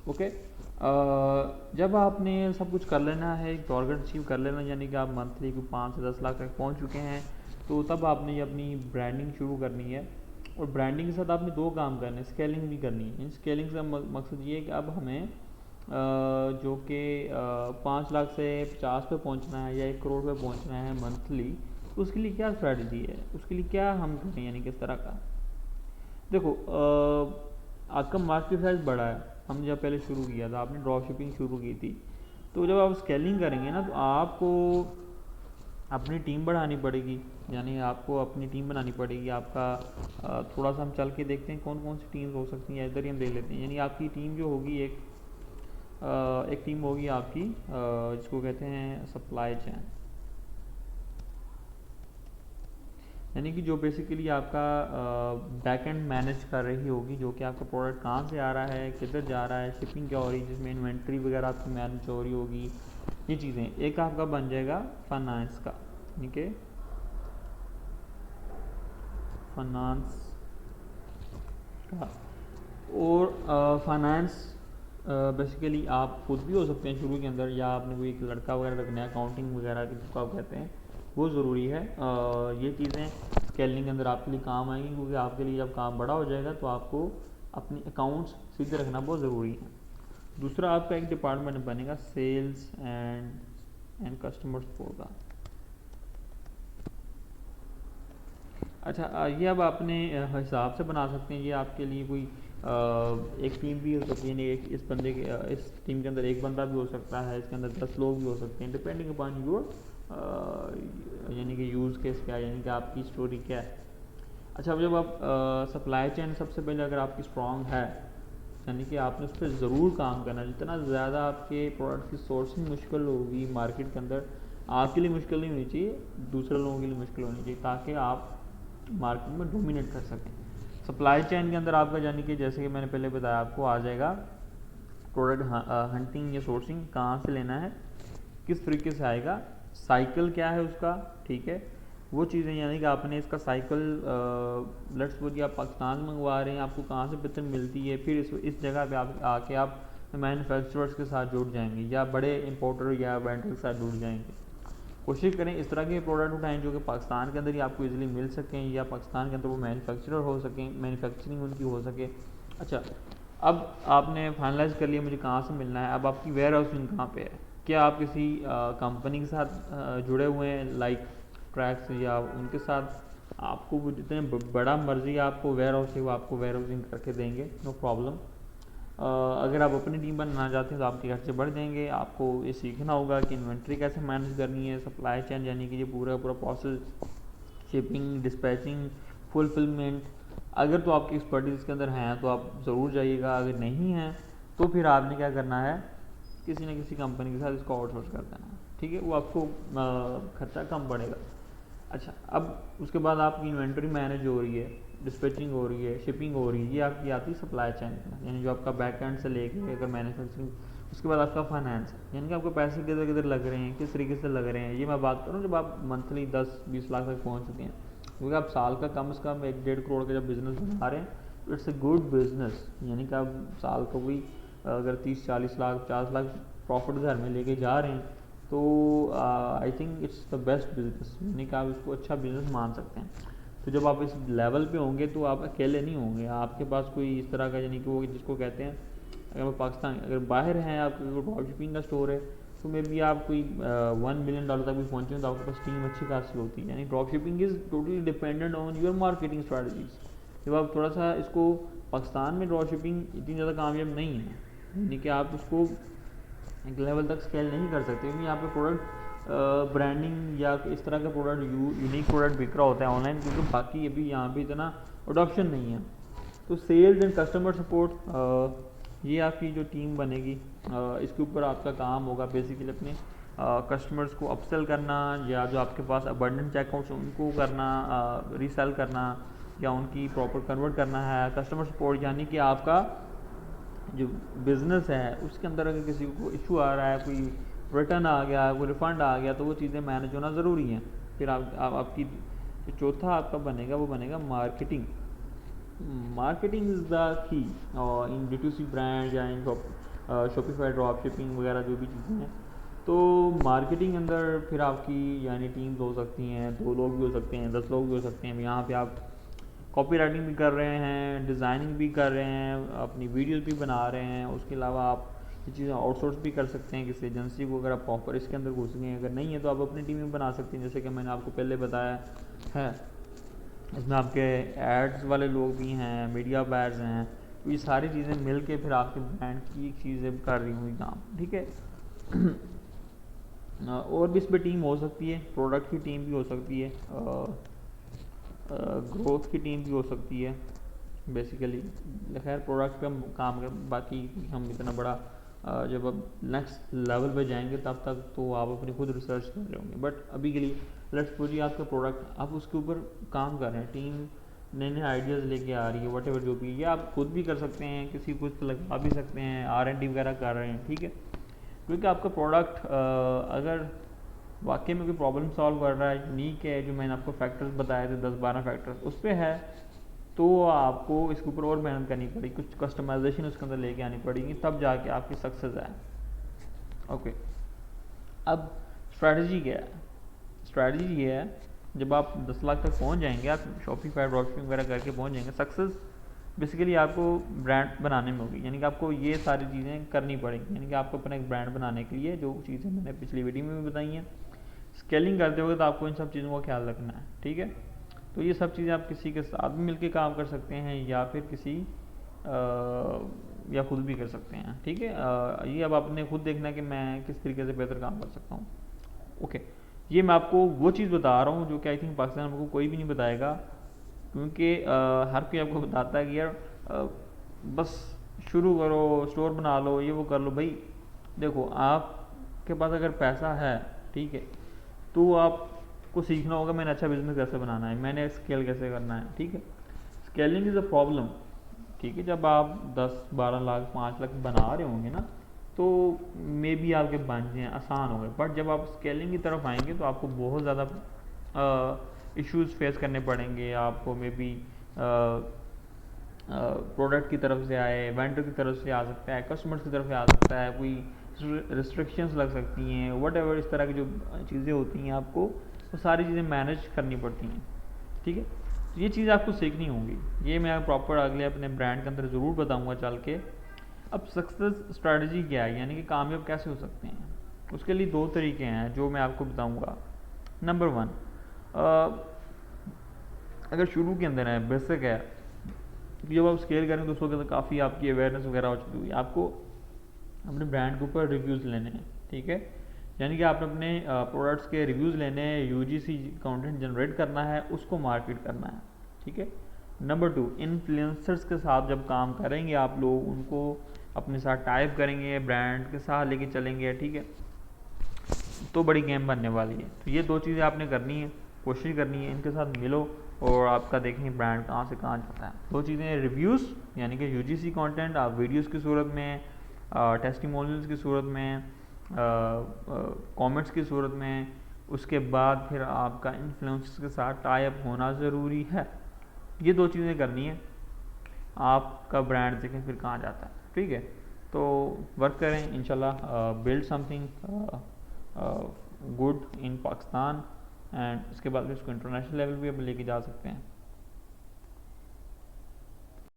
Okay. जब आपने सब कुछ कर लेना है, एक टारगेट अचीव कर लेना, यानी कि आप मंथली को 5 से 10 लाख तक पहुंच चुके हैं, तो तब आपने ये अपनी ब्रांडिंग शुरू करनी है। और ब्रांडिंग के साथ आपने दो काम करने हैं, स्केलिंग भी करनी है। इन स्केलिंग का मकसद ये है कि अब हमें जो कि 5 लाख से 50 पे पहुंचना है या 1 करोड़ पे पहुंचना है मंथली, तो उसके लिए क्या स्ट्रैटेजी है, उसके लिए क्या हम करें, यानी किस तरह का। देखो, आज का मार्केट साइज बड़ा है। हमने जब पहले शुरू किया था, आपने ड्रॉप शिपिंग शुरू की थी, तो जब आप स्केलिंग करेंगे ना, तो आपको अपनी टीम बढ़ानी पड़ेगी। यानी आपको अपनी टीम बनानी पड़ेगी। आपका थोड़ा सा हम चल के देखते हैं कौन कौन सी टीम्स हो सकती हैं, इधर ही हम देख लेते हैं। यानी आपकी टीम जो होगी, एक टीम होगी आपकी, जिसको कहते हैं सप्लाई चैन। यानी कि जो बेसिकली आपका बैक एंड मैनेज कर रही होगी, जो कि आपका प्रोडक्ट कहाँ से आ रहा है, किधर जा रहा है, शिपिंग क्या हो रही है, जिसमें इन्वेंट्री वगैरह आपकी मैनेज हो रही होगी, ये चीज़ें। एक आपका बन जाएगा फाइनेंस का, ठीक है, फाइनेंस का। और फाइनेंस बेसिकली आप खुद भी हो सकते हैं शुरू के अंदर, या आपने कोई एक लड़का वगैरह रखना है, अकाउंटिंग वगैरह जिसको आप कहते हैं, वो ज़रूरी है। ये चीज़ें स्केलिंग के अंदर आपके लिए काम आएंगी, क्योंकि आपके लिए जब काम बड़ा हो जाएगा तो आपको अपने अकाउंट्स सीधे रखना बहुत ज़रूरी है। दूसरा आपका एक डिपार्टमेंट बनेगा सेल्स एंड कस्टमर सपोर्ट का। अच्छा, ये अब अपने हिसाब से बना सकते हैं। ये आपके लिए कोई एक टीम भी हो सकती है, यानी एक इस बंदे के इस टीम के अंदर एक बंदा भी हो सकता है, इसके अंदर 10 लोग भी हो सकते हैं, डिपेंडिंग अपॉन योर यानी कि यूज़ केस क्या है, यानी कि आपकी स्टोरी क्या है। अच्छा, अब जब आप सप्लाई चेन सबसे पहले अगर आपकी स्ट्रॉन्ग है, यानी कि आपने उस पर ज़रूर काम करना है। जितना ज़्यादा आपके प्रोडक्ट की सोर्सिंग मुश्किल होगी मार्केट के अंदर, आपके लिए मुश्किल नहीं होनी चाहिए, दूसरे लोगों के लिए मुश्किल होनी चाहिए, ताकि आप मार्केट में डोमिनेट कर सकें। सप्लाई चेन के अंदर आपका, यानी कि जैसे कि मैंने पहले बताया, आपको आ जाएगा प्रोडक्ट हंटिंग या सोर्सिंग कहाँ से लेना है, किस तरीके से आएगा, साइकिल क्या है उसका, ठीक है, वो चीज़ें। यानी कि आपने इसका साइकिल, लेट्स सपोज आप पाकिस्तान से मंगवा रहे हैं, आपको कहाँ से बेहतर मिलती है, फिर इस जगह पे आप आके आप मैन्युफैक्चरर्स के साथ जुड़ जाएंगे, या बड़े इंपोर्टर या वेंडर के साथ जुड़ जाएंगे। कोशिश करें इस तरह के प्रोडक्ट उठाएं जो कि पाकिस्तान के अंदर ही आपको इजीली मिल सकें, या पाकिस्तान के अंदर वो मैन्युफैक्चरर हो सकें, मैन्युफैक्चरिंग उनकी हो सके। अच्छा, अब आपने फाइनलाइज कर लिया मुझे कहाँ से मिलना है। अब आपकी वेयर हाउसिंग कहाँ पे है, क्या आप किसी कंपनी के साथ जुड़े हुए हैं, लाइक ट्रैक्स, या उनके साथ आपको वो जितने बड़ा मर्जी आपको वेयर हाउस है वो आपको वेयर हाउसिंग करके देंगे, नो प्रॉब्लम। अगर आप अपनी टीम बनाना चाहते हैं तो आपके खर्चे बढ़ जाएंगे। आपको ये सीखना होगा कि इन्वेंट्री कैसे मैनेज करनी है, सप्लाई चेन यानी कि ये पूरा पूरा प्रोसेस, शिपिंग, डिस्पैचिंग, फुलफिलमेंट। अगर तो आपकी एक्सपर्टीज़ के अंदर हैं तो आप ज़रूर जाइएगा, अगर नहीं हैं तो फिर आपने क्या करना है, किसी न किसी कंपनी के साथ इसको आउटसोर्स कर देना है, ठीक है, वो आपको खर्चा कम पड़ेगा। अच्छा, अब उसके बाद आपकी इन्वेंटरी मैनेज हो रही है, डिस्पैचिंग हो रही है, शिपिंग हो रही है, ये आपकी आती है सप्लाई चेन, यानी जो आपका बैक एंड से लेके अगर मैन्युफैक्चरिंग। उसके बाद आपका फाइनेंस, यानी कि आपको पैसे किधर किधर लग रहे हैं, किस तरीके से लग रहे हैं। ये मैं बात करूँ जब आप मंथली 10-20 लाख तक पहुँच चुके हैं, क्योंकि आप साल का कम से कम 1-1.5 करोड़ का जब बिजनेस बना रहे हैं तो इट्स ए गुड बिजनेस। यानी कि आप साल का कोई अगर 30-40 लाख 50 लाख प्रॉफिट घर में लेके जा रहे हैं, तो I think it's the best business, यानी कि आप इसको अच्छा बिजनेस मान सकते हैं। तो जब आप इस लेवल पे होंगे तो आप अकेले नहीं होंगे, आपके पास कोई इस तरह का, यानी कि वो जिसको कहते हैं, अगर पाकिस्तान अगर बाहर हैं, आपके ड्रॉप शिपिंग का स्टोर है, तो मे बी आप कोई $1 मिलियन तक भी पहुँचे तो आपके पास टीम अच्छी खासी होती है। यानी drop shipping is totally dependent on your marketing strategies. जब आप थोड़ा सा इसको, पाकिस्तान में ड्रॉप शिपिंग इतनी ज़्यादा कामयाब नहीं है, यानी कि आप उसको एक लेवल तक स्केल नहीं कर सकते, क्योंकि यहाँ पे प्रोडक्ट ब्रांडिंग या इस तरह का प्रोडक्ट यूनिक प्रोडक्ट बिक रहा होता है ऑनलाइन, क्योंकि बाकी अभी यहाँ पे इतना अडोप्शन नहीं है। तो सेल्स एंड कस्टमर सपोर्ट, ये आपकी जो टीम बनेगी, इसके ऊपर आपका काम होगा बेसिकली अपने कस्टमर्स को अपसेल करना, या जो आपके पास अबंडेंट चेकआउट्स उनको करना, रीसेल करना, या उनकी प्रॉपर कन्वर्ट करना है। कस्टमर सपोर्ट यानी कि आपका जो बिज़नेस है उसके अंदर अगर किसी को इशू आ रहा है, कोई रिटर्न आ गया, कोई रिफ़ंड आ गया, तो वो चीज़ें मैनेज होना ज़रूरी हैं। फिर आपकी जो चौथा आपका बनेगा वो बनेगा marketing. Marketing is the key in D2C brand या इन शॉपिफाई ड्रॉप शिपिंग वगैरह जो भी चीज़ें हैं। तो मार्केटिंग अंदर फिर आपकी यानी टीम्स हो सकती हैं, 2 लोग भी हो सकते हैं, 10 लोग भी हो सकते हैं। यहाँ पे आप कॉपी राइटिंग भी कर रहे हैं, डिज़ाइनिंग भी कर रहे हैं, अपनी वीडियोस भी बना रहे हैं। उसके अलावा आप ये चीज़ें आउटसोर्स भी कर सकते हैं किसी एजेंसी को, अगर आप प्रॉपर इसके अंदर घुस गए हैं। अगर नहीं है तो आप अपनी टीम में बना सकते हैं, जैसे कि मैंने आपको पहले बताया है। इसमें आपके एड्स वाले लोग भी हैं, मीडिया बायर्स हैं, तो ये सारी चीज़ें मिल के फिर आपके ब्रांड की चीज़ें कर रही हुई काम, ठीक है। और भी इस पर टीम हो सकती है, प्रोडक्ट की टीम भी हो सकती है, ग्रोथ की टीम भी हो सकती है बेसिकली। खैर प्रोडक्ट पे हम काम कर, बाकी हम इतना बड़ा जब अब नेक्स्ट लेवल पे जाएंगे तब तक तो आप अपनी खुद रिसर्च कर रहे होंगे। बट अभी के लिए लेट्स सपोज आपका प्रोडक्ट, आप उसके ऊपर काम कर रहे हैं, टीम नए नए आइडियाज़ लेके आ रही है, वट एवर जो भी, ये आप खुद भी कर सकते हैं, किसी को लगा भी सकते हैं, R&D वगैरह कर रहे हैं, ठीक है। क्योंकि आपका प्रोडक्ट अगर वाकई में कोई प्रॉब्लम सॉल्व कर रहा है, यूनिक है, जो मैंने आपको फैक्टर्स बताए थे 10-12 फैक्टर्स उस पर है, तो आपको इसके ऊपर और मेहनत करनी पड़ेगी, कुछ कस्टमाइजेशन उसके अंदर लेके आनी पड़ेगी, तब जाके आपकी सक्सेस आए। ओके, अब स्ट्रैटेजी क्या है? स्ट्रैटेजी ये है, जब आप 10 लाख तक पहुंच जाएंगे, आप शॉपिफाई ड्रॉपशिपिंग वगैरह करके पहुंच जाएंगे, सक्सेस बेसिकली आपको ब्रांड बनाने में होगी। यानी कि आपको ये सारी चीज़ें करनी पड़ेंगी, यानी कि आपको अपना एक ब्रांड बनाने के लिए जो चीज़ें मैंने पिछली वीडियो में भी बताई हैं, स्केलिंग करते हुए तो आपको इन सब चीज़ों का ख्याल रखना है, ठीक है। तो ये सब चीज़ें आप किसी के साथ भी मिलकर काम कर सकते हैं, या फिर किसी या खुद भी कर सकते हैं, ठीक है। ये अब आपने खुद देखना है कि मैं किस तरीके से बेहतर काम कर सकता हूँ। ओके, ये मैं आपको वो चीज़ बता रहा हूँ जो कि आई थिंक पाकिस्तान में कोई भी नहीं बताएगा, क्योंकि हर कोई आपको बताता है कि यार बस शुरू करो, स्टोर बना लो, ये वो कर लो। भाई देखो, आपके पास अगर पैसा है, ठीक है, तो आपको सीखना होगा मैंने अच्छा बिजनेस कैसे बनाना है, मैंने स्केल कैसे करना है, ठीक है। स्केलिंग इज़ अ प्रॉब्लम, ठीक है। जब आप 10-12 लाख 5 लाख बना रहे होंगे ना, तो मे बी आपके बन जाएँ, आसान हो गए। बट जब आप स्केलिंग की तरफ आएंगे तो आपको बहुत ज़्यादा इश्यूज़ फेस करने पड़ेंगे। आपको मे बी प्रोडक्ट की तरफ से आए, वेंडर की तरफ से आ सकता है, कस्टमर्स की तरफ से आ सकता है, कोई रिस्ट्रिक्शंस लग सकती हैं, वट एवर इस तरह की जो चीज़ें होती हैं, आपको वो सारी चीज़ें मैनेज करनी पड़ती हैं, ठीक है। तो ये चीज़ आपको सीखनी होगी, ये मैं प्रॉपर अगले अपने ब्रांड के अंदर ज़रूर बताऊँगा चल के। अब सक्सेस स्ट्रैटेजी क्या है, यानी कि कामयाब कैसे हो सकते हैं, उसके लिए 2 तरीके हैं जो मैं आपको बताऊँगा। नंबर 1, अगर शुरू के अंदर है, बेसिक है, जब आप स्केल करें तो उस वक्त काफ़ी आपकी अवेयरनेस वगैरह हो चुकी हुई है, आपको अपने ब्रांड के ऊपर रिव्यूज़ लेने हैं, ठीक है। यानी कि आपने अपने प्रोडक्ट्स के रिव्यूज़ लेने हैं, UGC कंटेंट जनरेट करना है, उसको मार्केट करना है, ठीक है। नंबर 2, इन्फ्लुएंसर्स के साथ जब काम करेंगे आप लोग, उनको अपने साथ टाइप करेंगे, ब्रांड के साथ लेके चलेंगे, ठीक है, तो बड़ी गेम बनने वाली है। तो ये 2 चीज़ें आपने करनी है, कोशिश करनी है, इनके साथ मिलो और आपका देखेंगे ब्रांड कहाँ से कहाँ जाता है। 2 चीज़ें, रिव्यूज़ यानी कि UGC कंटेंट आप वीडियोस की सूरत में, टेस्टिमोनियल्स की सूरत में, कमेंट्स की सूरत में, उसके बाद फिर आपका इन्फ्लुएंसर्स के साथ टाई अप होना ज़रूरी है। ये 2 चीज़ें करनी है, आपका ब्रांड देखें फिर कहाँ जाता है, ठीक है। तो वर्क करें इंशाल्लाह, build something good in Pakistan, and उसके बाद फिर उसको इंटरनेशनल लेवल भी अब लेके जा सकते हैं।